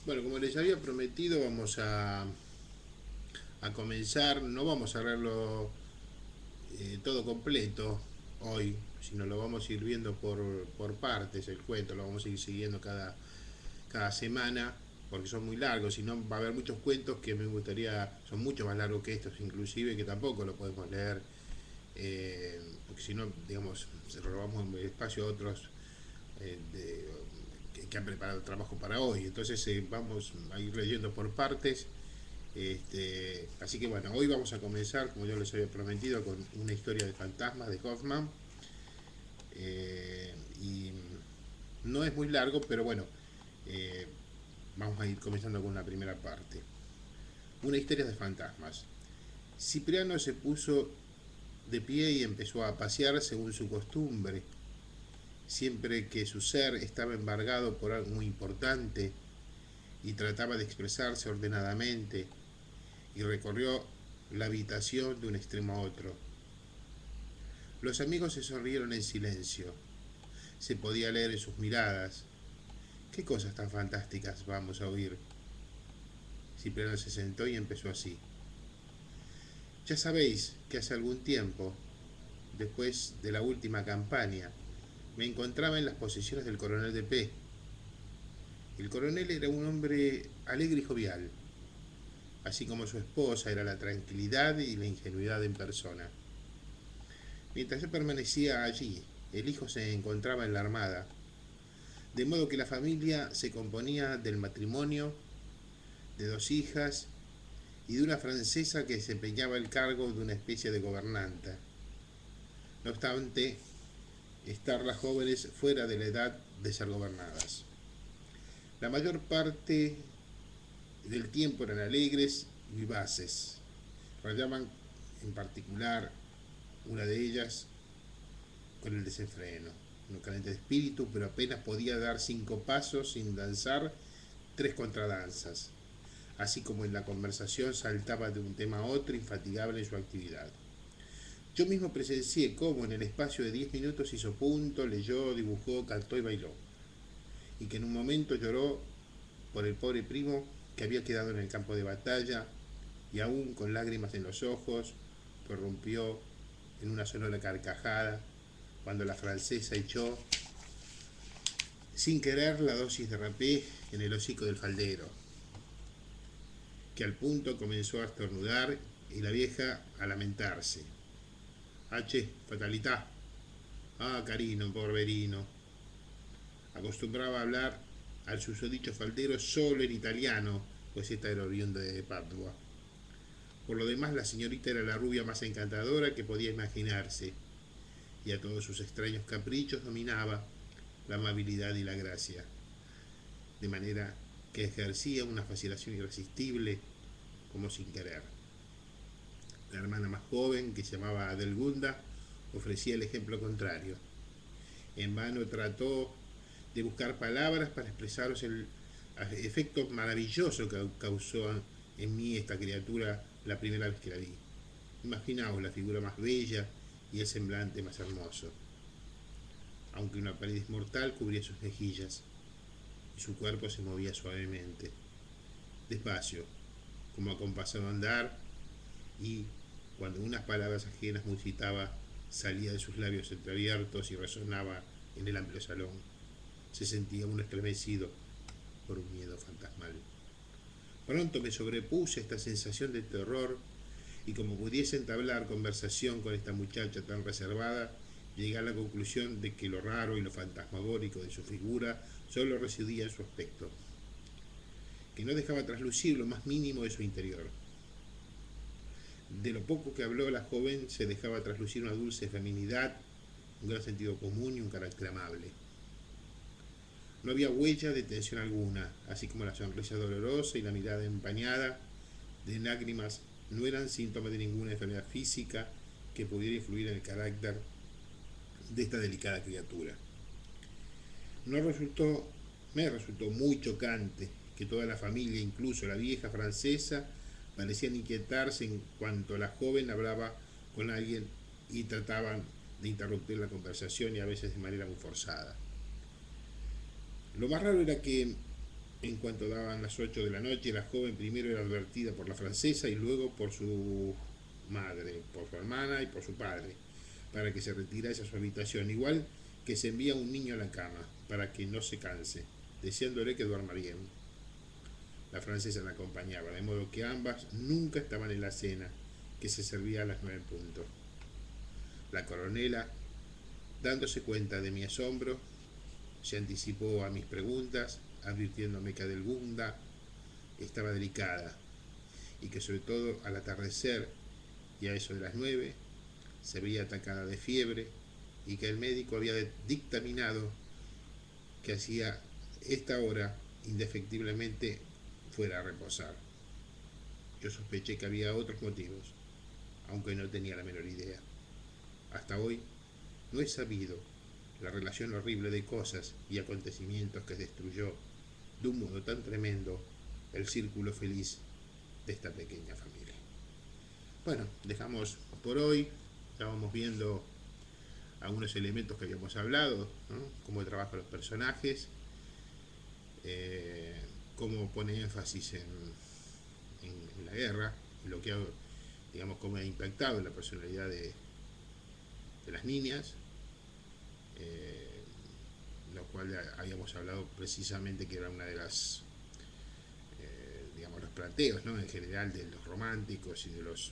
Bueno, como les había prometido, vamos a comenzar, no vamos a verlo todo completo hoy, sino lo vamos a ir viendo por partes, el cuento, lo vamos a ir siguiendo cada semana, porque son muy largos, si no va a haber muchos cuentos que me gustaría, son mucho más largos que estos inclusive, que tampoco lo podemos leer, porque si no, digamos, se robamos el espacio a otros que han preparado el trabajo para hoy. Entonces vamos a ir leyendo por partes. Así que bueno, hoy vamos a comenzar, como yo les había prometido, con una historia de fantasmas de Hoffman. Y no es muy largo, pero bueno, eh, vamos a ir comenzando con la primera parte. Una historia de fantasmas. Cipriano se puso de pie y empezó a pasear según su costumbre. Siempre que su ser estaba embargado por algo muy importante y trataba de expresarse ordenadamente, y recorrió la habitación de un extremo a otro. Los amigos se sonrieron en silencio. Se podía leer en sus miradas. ¿Qué cosas tan fantásticas vamos a oír? Cipriano se sentó y empezó así. Ya sabéis que hace algún tiempo, después de la última campaña, me encontraba en las posesiones del coronel de P. El coronel era un hombre alegre y jovial, así como su esposa era la tranquilidad y la ingenuidad en persona. Mientras yo permanecía allí, el hijo se encontraba en la armada, de modo que la familia se componía del matrimonio, de dos hijas y de una francesa que desempeñaba el cargo de una especie de gobernanta. No obstante, estar las jóvenes fuera de la edad de ser gobernadas. La mayor parte del tiempo eran alegres y vivaces. Rayaban en particular una de ellas con el desenfreno, un caliente de espíritu, pero apenas podía dar 5 pasos sin danzar 3 contradanzas, así como en la conversación saltaba de un tema a otro infatigable en su actividad. Yo mismo presencié cómo en el espacio de 10 minutos hizo punto, leyó, dibujó, cantó y bailó, y que en un momento lloró por el pobre primo que había quedado en el campo de batalla, y aún con lágrimas en los ojos, prorrumpió en una sonora carcajada cuando la francesa echó sin querer la dosis de rapé en el hocico del faldero, que al punto comenzó a estornudar y la vieja a lamentarse. H, fatalità. Ah, carino, porverino. Acostumbraba a hablar al susodicho faldero solo en italiano, pues esta era oriunda de Padua. Por lo demás, la señorita era la rubia más encantadora que podía imaginarse, y a todos sus extraños caprichos dominaba la amabilidad y la gracia, de manera que ejercía una fascinación irresistible como sin querer. La hermana más joven, que se llamaba Adelgunda, ofrecía el ejemplo contrario. En vano trató de buscar palabras para expresaros el efecto maravilloso que causó en mí esta criatura la primera vez que la vi. Imaginaos la figura más bella y el semblante más hermoso, aunque una palidez mortal cubría sus mejillas y su cuerpo se movía suavemente, despacio, como acompasado andar, y cuando unas palabras ajenas musitaba, salía de sus labios entreabiertos y resonaba en el amplio salón. Se sentía uno estremecido por un miedo fantasmal. Pronto me sobrepuse a esta sensación de terror y como pudiese entablar conversación con esta muchacha tan reservada, llegué a la conclusión de que lo raro y lo fantasmagórico de su figura solo residía en su aspecto, que no dejaba traslucir lo más mínimo de su interior. De lo poco que habló la joven se dejaba traslucir una dulce feminidad, un gran sentido común y un carácter amable. No había huella de tensión alguna, así como la sonrisa dolorosa y la mirada empañada de lágrimas no eran síntomas de ninguna enfermedad física que pudiera influir en el carácter de esta delicada criatura. No resultó, Me resultó muy chocante que toda la familia, incluso la vieja francesa, parecían inquietarse en cuanto la joven hablaba con alguien y trataban de interrumpir la conversación y a veces de manera muy forzada. Lo más raro era que En cuanto daban las 8 de la noche, la joven primero era advertida por la francesa y luego por su madre, por su hermana y por su padre, para que se retirase a su habitación, igual que se envía un niño a la cama, para que no se canse, deseándole que duerma bien. La francesa la acompañaba, de modo que ambas nunca estaban en la cena, que se servía a las 9 en punto. La coronela, dándose cuenta de mi asombro, se anticipó a mis preguntas, advirtiéndome que Adelgunda estaba delicada y que sobre todo al atardecer y a eso de las 9 se veía atacada de fiebre y que el médico había dictaminado que hacía esta hora indefectiblemente fuera a reposar. Yo sospeché que había otros motivos, aunque no tenía la menor idea. Hasta hoy no he sabido la relación horrible de cosas y acontecimientos que destruyó de un modo tan tremendo el círculo feliz de esta pequeña familia. Bueno, dejamos por hoy, estábamos viendo algunos elementos que habíamos hablado, ¿no? Cómo trabajan los personajes, eh, cómo pone énfasis en la guerra, y lo que digamos, cómo ha impactado en la personalidad de las niñas, eh, lo cual habíamos hablado precisamente que era una de las, digamos, los planteos, ¿no? En general de los románticos y de los,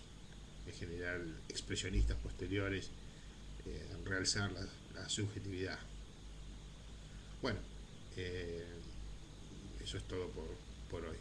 en general, expresionistas posteriores, realzar la subjetividad. Bueno, eso es todo por hoy.